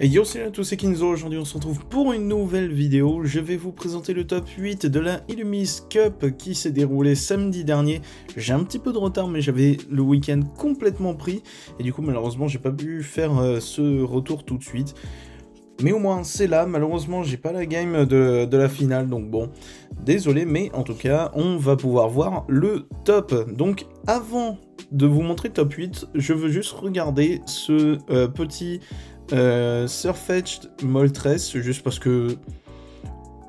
Et yo, salut à tous, c'est Kinzo. Aujourd'hui on se retrouve pour une nouvelle vidéo. Je vais vous présenter le top 8 de la Illumise Cup qui s'est déroulé samedi dernier. J'ai un petit peu de retard mais j'avais le week-end complètement pris et du coup malheureusement j'ai pas pu faire ce retour tout de suite. Mais au moins c'est là, malheureusement j'ai pas la game de la finale, donc bon, désolé, mais en tout cas on va pouvoir voir le top. Donc avant de vous montrer le top 8, je veux juste regarder ce petit Sirfetch'd Moltres, juste parce que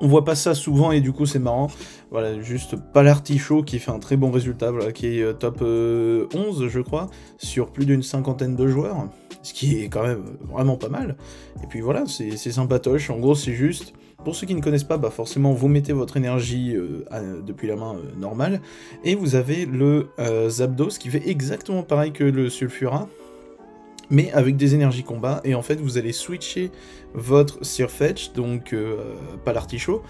on voit pas ça souvent et du coup c'est marrant. Voilà, juste Palartichaut qui fait un très bon résultat, voilà, qui est top 11 je crois, sur plus d'une cinquantaine de joueurs, ce qui est quand même vraiment pas mal. Et puis voilà, c'est sympatoche, en gros c'est juste, pour ceux qui ne connaissent pas, bah forcément vous mettez votre énergie depuis la main normale, et vous avez le Zapdos qui fait exactement pareil que le Sulfura, mais avec des énergies combat, et en fait vous allez switcher votre Sirfetch'd, donc Palartichaut,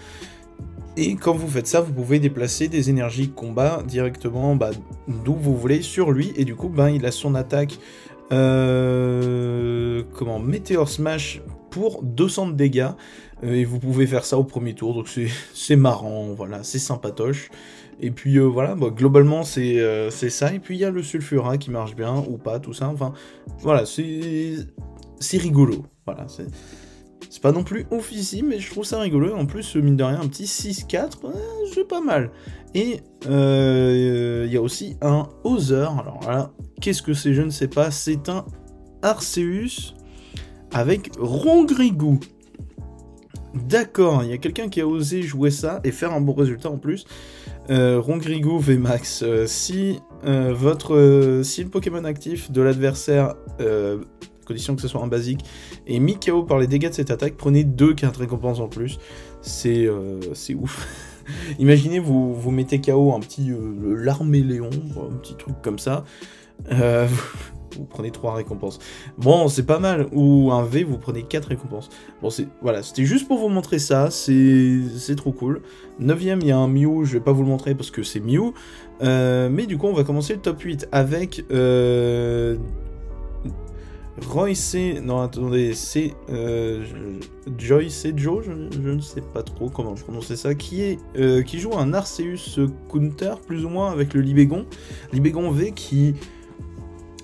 et quand vous faites ça, vous pouvez déplacer des énergies combat directement d'où vous voulez sur lui, et du coup il a son attaque Meteor Smash pour 200 de dégâts, et vous pouvez faire ça au premier tour, donc c'est marrant, voilà, c'est sympatoche. Et puis voilà, globalement c'est ça, et puis il y a le Sulfura qui marche bien, ou pas, tout ça, enfin, voilà, c'est rigolo, voilà, c'est pas non plus oufissime, mais je trouve ça rigolo, en plus, mine de rien, un petit 6-4, c'est pas mal. Et il y a aussi un Other, alors là, qu'est-ce que c'est, je ne sais pas, c'est un Arceus avec Rongrigou. D'accord, il y a quelqu'un qui a osé jouer ça et faire un bon résultat en plus. Rongrigou VMAX, si le Pokémon actif de l'adversaire, condition que ce soit un basique, est mis KO par les dégâts de cette attaque, prenez 2 cartes récompenses en plus. C'est ouf. Imaginez, vous mettez KO un petit l'Arméléon, un petit truc comme ça. Vous prenez 3 récompenses. Bon, c'est pas mal. Ou un V, vous prenez 4 récompenses. Bon, voilà, c'était juste pour vous montrer ça. C'est trop cool. 9ème, il y a un Mew. Je vais pas vous le montrer parce que c'est Mew. Mais du coup, on va commencer le top 8 avec Royce. Non, attendez, c'est Joyce Joe, je ne sais pas trop comment prononcer ça, qui joue un Arceus Counter, plus ou moins, avec le Libégon. Libégon V qui,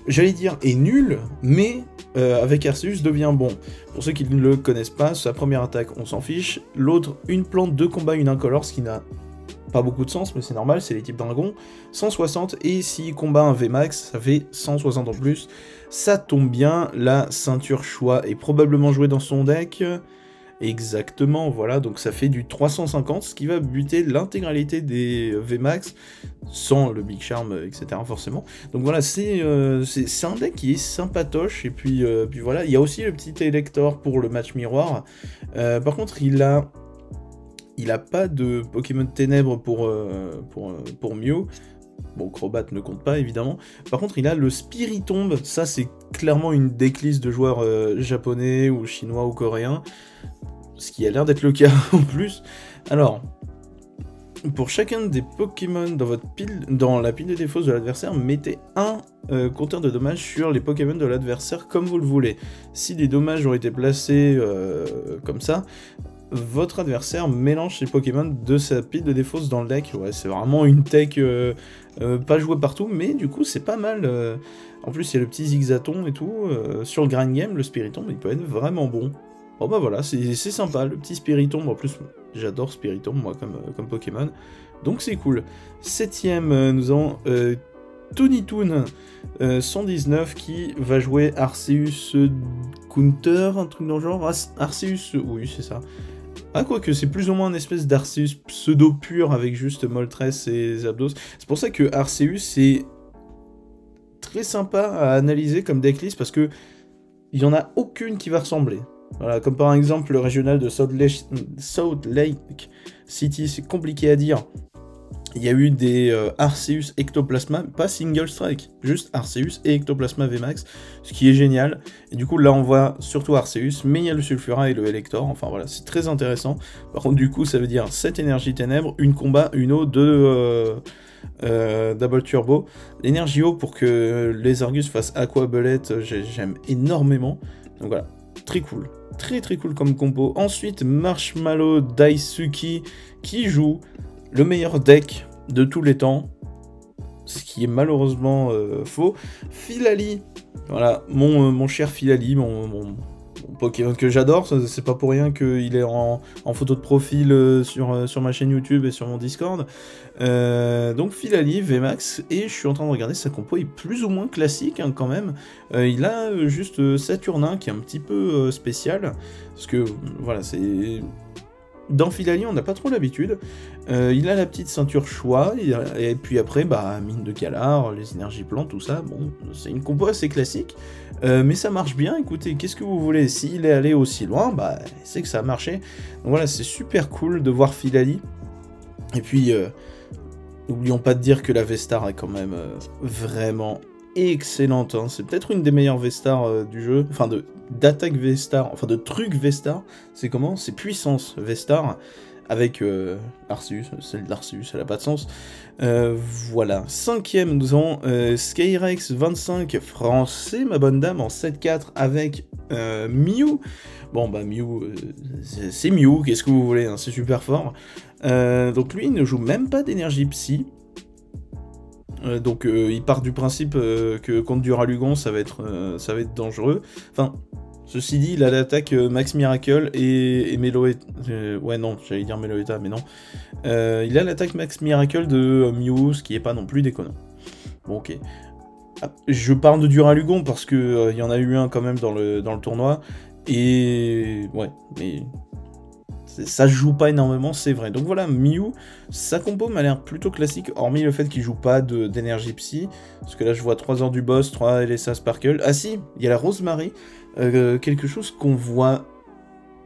j'allais dire, est nul, mais avec Arceus devient bon. Pour ceux qui ne le connaissent pas, sa première attaque, on s'en fiche. L'autre, une plante, 2 combats, une incolore, ce qui n'a pas beaucoup de sens, mais c'est normal, c'est les types dragon. 160, et s'il combat un VMAX, ça fait 160 en plus. Ça tombe bien, la ceinture choix est probablement jouée dans son deck. Exactement, voilà, donc ça fait du 350, ce qui va buter l'intégralité des VMAX, sans le Big Charm, etc. forcément. Donc voilà, c'est un deck qui est sympatoche, et puis voilà, il y a aussi le petit Elector pour le match miroir. Par contre, il a pas de Pokémon Ténèbres pour Mew. Bon, Crobat ne compte pas, évidemment. Par contre, il a le Spiritomb. Ça, c'est clairement une decklist de joueurs japonais, ou chinois, ou coréens. Ce qui a l'air d'être le cas, en plus. Alors, pour chacun des Pokémon dans la pile de défauts de l'adversaire, mettez un compteur de dommages sur les Pokémon de l'adversaire comme vous le voulez. Si des dommages ont été placés comme ça, votre adversaire mélange ses Pokémon de sa pile de défauts dans le deck. Ouais, c'est vraiment une tech pas jouée partout, mais du coup c'est pas mal. En plus il y a le petit Zigzaton et tout. Sur le grind game, le Spiritomb, il peut être vraiment bon. Bon bah voilà, c'est sympa, le petit Spiritomb. En plus j'adore Spiritomb moi comme Pokémon, donc c'est cool. 7ème, nous avons Tonitoon 119 qui va jouer Arceus Counter, un truc dans le genre. Arceus, oui c'est ça. Ah, quoique, c'est plus ou moins une espèce d'Arceus pseudo-pur avec juste Moltres et Zapdos. C'est pour ça que Arceus, c'est très sympa à analyser comme decklist, parce que il n'y en a aucune qui va ressembler. Voilà, comme par exemple le régional de Salt Lake City, c'est compliqué à dire. Il y a eu des Arceus Ectoplasma, pas Single Strike, juste Arceus et Ectoplasma VMAX, ce qui est génial. Et du coup, là, on voit surtout Arceus, mais il y a le Sulfura et le Elector, enfin voilà, c'est très intéressant. Par contre, du coup, ça veut dire 7 énergies ténèbres, une combat, une eau, 2 Double Turbo. L'énergie eau pour que les Argus fassent Aqua Bullet, j'aime énormément. Donc voilà, très cool. Très très cool comme compo. Ensuite, Marshmallow Daisuki qui joue le meilleur deck de tous les temps. Ce qui est malheureusement faux. Philali, voilà, mon cher Philali, mon Pokémon que j'adore, c'est pas pour rien qu'il est en photo de profil sur ma chaîne YouTube et sur mon Discord. Donc Philali, VMAX, et je suis en train de regarder sa compo, il est plus ou moins classique quand même. Il a juste Saturnin qui est un petit peu spécial, parce que voilà, c'est... Dans Philali, on n'a pas trop l'habitude. Il a la petite ceinture choix, et puis après, bah, mine de Galar, les énergies plantes, tout ça. Bon, c'est une compo assez classique, mais ça marche bien. Écoutez, qu'est-ce que vous voulez? S'il est allé aussi loin, bah, c'est que ça a marché. Donc voilà, c'est super cool de voir Philali. Et puis, n'oublions pas de dire que la V-Star est quand même vraiment excellente. Hein. C'est peut-être une des meilleures V-Star du jeu, enfin d'attaque V-Star, enfin de truc V-Star. C'est comment? C'est puissance V-Star avec Arceus. Celle d'Arceus, elle n'a pas de sens. Voilà. 5ème, nous avons Skyrex 25 français, ma bonne dame, en 7-4 avec Mew. Bon, bah Mew, c'est Mew, qu'est-ce que vous voulez, hein, c'est super fort. Donc lui, il ne joue même pas d'énergie psy. Donc il part du principe que contre Duralugon, ça va être dangereux. Enfin, ceci dit, il a l'attaque Max Miracle et Meloetta. Ouais, non, j'allais dire Meloetta, mais non. Il a l'attaque Max Miracle de Mew, ce qui est pas non plus déconnant. Bon, ok. Ah, je parle de Duralugon parce que y en a eu un quand même dans le tournoi. Et ouais, mais ça se joue pas énormément, c'est vrai. Donc voilà, Mew, sa compo m'a l'air plutôt classique, hormis le fait qu'il joue pas d'énergie psy. Parce que là, je vois 3 heures du boss, 3 LSA Sparkle. Ah si, il y a la Rosemary, quelque chose qu'on voit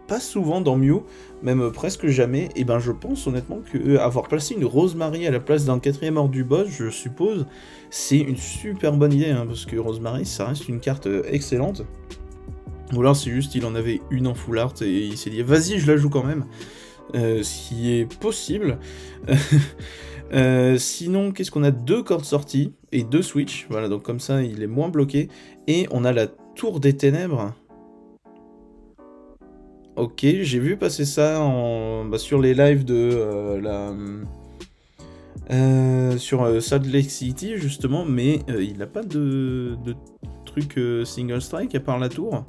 pas souvent dans Mew, même presque jamais. Et ben je pense honnêtement que avoir placé une Rosemary à la place d'un 4ème ordre du boss, je suppose, c'est une super bonne idée, hein, parce que Rosemary, ça reste une carte excellente. Ou alors c'est juste il en avait une en full art et il s'est dit vas-y je la joue quand même, ce qui est possible. Sinon qu'est-ce qu'on a? 2 cordes sorties et 2 switch, voilà, donc comme ça il est moins bloqué. Et on a la tour des ténèbres. Ok, j'ai vu passer ça sur les lives de sur Salt Lake City justement, mais il n'a pas de truc single strike à part la tour.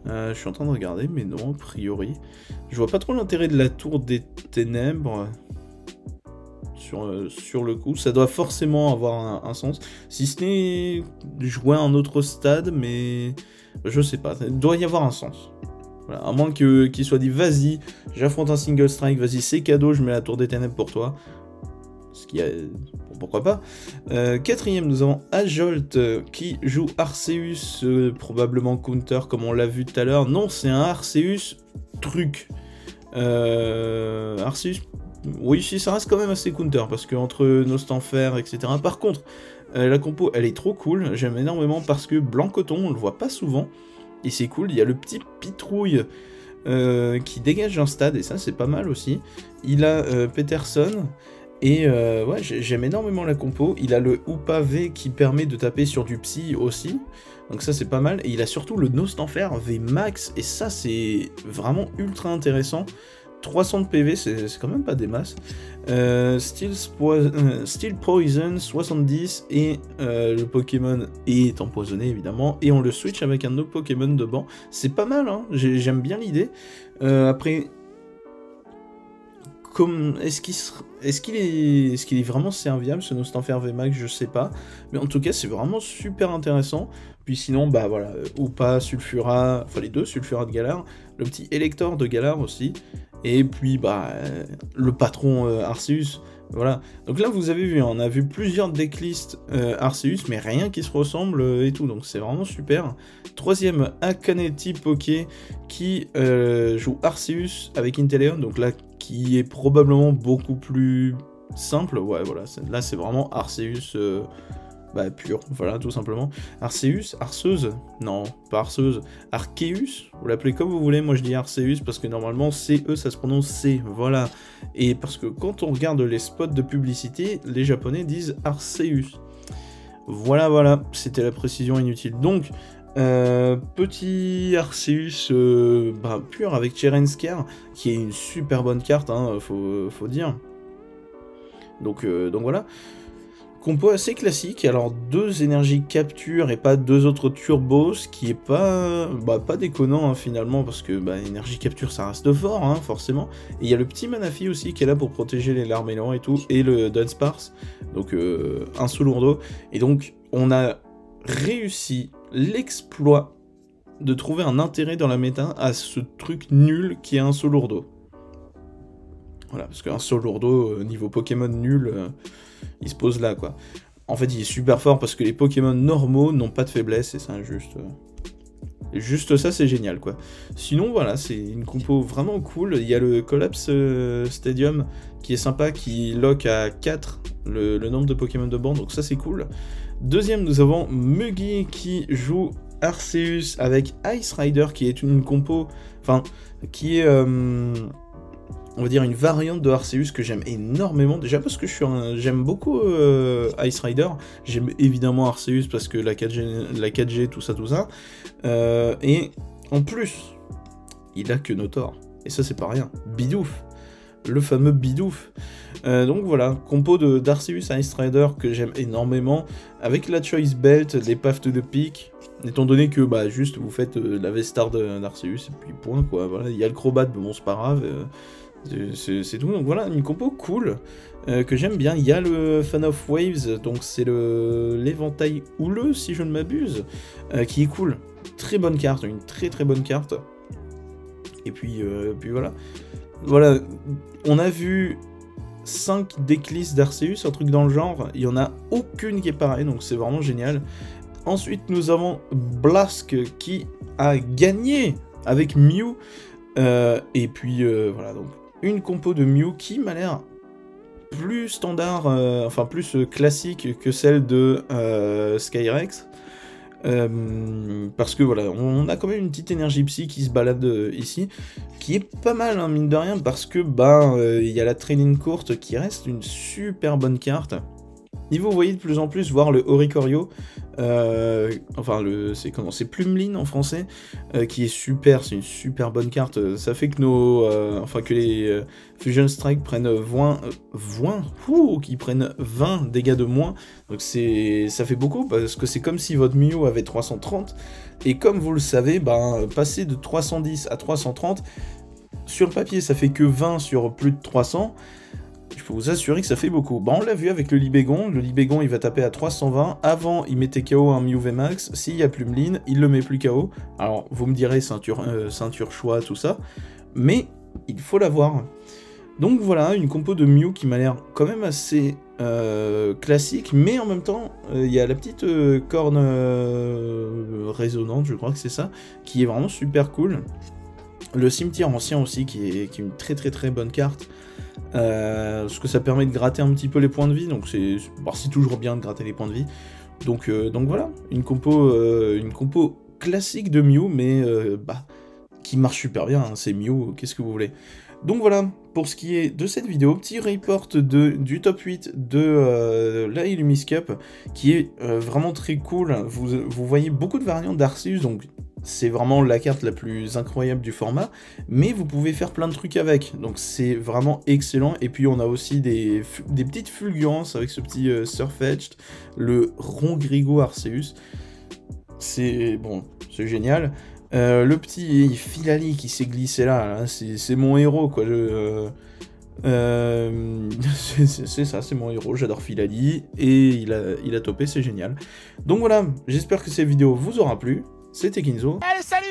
Je suis en train de regarder, mais non, a priori. Je vois pas trop l'intérêt de la tour des ténèbres. Sur le coup, ça doit forcément avoir un sens. Si ce n'est jouer à un autre stade, mais je sais pas. Il doit y avoir un sens. Voilà, à moins qu'il soit dit, vas-y, j'affronte un single strike, vas-y, c'est cadeau, je mets la tour des ténèbres pour toi. Ce qui est... pourquoi pas. 4ème, nous avons Ajolt qui joue Arceus, probablement counter comme on l'a vu tout à l'heure. Non, c'est un Arceus truc. Arceus, oui, si, ça reste quand même assez counter, parce que entre Nostanfer, etc. Par contre, la compo, elle est trop cool, j'aime énormément, parce que blanc coton, on le voit pas souvent, et c'est cool, il y a le petit pitrouille qui dégage un stade, et ça c'est pas mal aussi. Il a Peterson. Et ouais, j'aime énormément la compo. Il a le Hoopa V qui permet de taper sur du Psy aussi. Donc ça c'est pas mal. Et il a surtout le Nostanfer V Max. Et ça c'est vraiment ultra intéressant. 300 de PV, c'est quand même pas des masses. Steel Poison 70. Et le Pokémon est empoisonné évidemment. Et on le switch avec un autre Pokémon de banc. C'est pas mal, hein. J'aime bien l'idée. Après... Est-ce qu'il est vraiment serviable ce Nostanfer VMAX, je sais pas, mais en tout cas c'est vraiment super intéressant. Puis sinon bah voilà, Hoopa, Sulfura, enfin les deux Sulfura de Galar, le petit Elector de Galar aussi, et puis bah le patron Arceus, voilà. Donc là vous avez vu, on a vu plusieurs decklists Arceus, mais rien qui se ressemble et tout, donc c'est vraiment super. 3ème, Akaneti Poké qui joue Arceus avec Inteleon, donc là qui est probablement beaucoup plus simple. Ouais, voilà, là c'est vraiment Arceus pur, voilà, tout simplement. Arceus, Arceuse, non, pas Arceuse, Arceus, vous l'appelez comme vous voulez, moi je dis Arceus parce que normalement CE ça se prononce C, voilà. Et parce que quand on regarde les spots de publicité, les japonais disent Arceus. Voilà, c'était la précision inutile. Donc, Petit Arceus pur avec Cherensker, qui est une super bonne carte, hein, faut dire. Donc voilà. Compo assez classique, alors 2 énergies capture et pas 2 autres turbos, ce qui est pas déconnant hein, finalement, parce que énergie capture ça reste fort, hein, forcément. Et il y a le petit Manaphy aussi qui est là pour protéger les Larmélan et tout, et le Dunsparce, donc un Solourdo. Et donc on a réussi l'exploit de trouver un intérêt dans la méta à ce truc nul qui est un Solourdo. Voilà, parce qu'un Solourdo, niveau Pokémon nul, il se pose là, quoi. En fait, il est super fort parce que les Pokémon normaux n'ont pas de faiblesse, et c'est injuste. Juste ça, c'est génial, quoi. Sinon, voilà, c'est une compo vraiment cool. Il y a le Collapse Stadium qui est sympa, qui lock à 4 le nombre de Pokémon de bande, donc ça, c'est cool. Deuxième, nous avons Muggy qui joue Arceus avec Ice Rider, qui est une compo... Enfin, qui est... on va dire une variante de Arceus que j'aime énormément, déjà parce que j'aime beaucoup Ice Rider, j'aime évidemment Arceus parce que la 4G tout ça, et en plus, il a que Notor, et ça c'est pas rien, Bidouf, le fameux Bidouf. Donc voilà, compo d'Arceus Ice Rider que j'aime énormément, avec la Choice Belt, les Path to the Peak, étant donné que juste vous faites la Vestar d'Arceus, et puis point quoi, voilà, il y a le Crobat, mais bon c'est pas grave, c'est tout, donc voilà, une compo cool, que j'aime bien. Il y a le Fan of Waves, donc c'est l'éventail houleux, si je ne m'abuse, qui est cool. Très bonne carte, une très très bonne carte. Et puis voilà. Voilà, on a vu 5 déclises d'Arceus, un truc dans le genre, il n'y en a aucune qui est pareille, donc c'est vraiment génial. Ensuite, nous avons Blask qui a gagné avec Mew, et puis voilà, donc une compo de Mew qui m'a l'air plus standard, enfin plus classique que celle de Skyrex, parce que voilà, on a quand même une petite énergie psy qui se balade ici, qui est pas mal, hein, mine de rien, parce que il y a la training courte qui reste une super bonne carte. Et vous voyez de plus en plus voir le Oricorio, enfin c'est Plumeline en français, qui est super, c'est une super bonne carte. Ça fait que que les Fusion Strike prennent 20 dégâts de moins. Donc ça fait beaucoup parce que c'est comme si votre Mew avait 330. Et comme vous le savez, passer de 310 à 330, sur le papier ça fait que 20 sur plus de 300. Je peux vous assurer que ça fait beaucoup. On l'a vu avec le Libégon il va taper à 320, avant il mettait KO un Mew VMAX, s'il y a Plumeline, il le met plus KO. Alors vous me direz ceinture choix, tout ça, mais il faut l'avoir. Donc voilà, une compo de Mew qui m'a l'air quand même assez classique, mais en même temps, il y a la petite corne résonante, je crois que c'est ça, qui est vraiment super cool. Le cimetière ancien aussi, qui est une très très très bonne carte. Parce que ça permet de gratter un petit peu les points de vie, donc c'est toujours bien de gratter les points de vie. Donc voilà, une compo classique de Mew, mais qui marche super bien, hein, c'est Mew, qu'est-ce que vous voulez. Donc voilà, pour ce qui est de cette vidéo, petit report du top 8 de la Illumis Cup, qui est vraiment très cool. Vous voyez beaucoup de variantes d'Arceus, donc c'est vraiment la carte la plus incroyable du format, mais vous pouvez faire plein de trucs avec, donc c'est vraiment excellent. Et puis on a aussi des petites fulgurances avec ce petit Surfetched, le Ronggrigo Arceus, c'est génial. Le petit Filali qui s'est glissé là, c'est mon héros quoi, c'est ça, c'est mon héros, j'adore Filali, et il a topé, c'est génial. Donc voilà, j'espère que cette vidéo vous aura plu. C'était Kinzo. Allez, salut!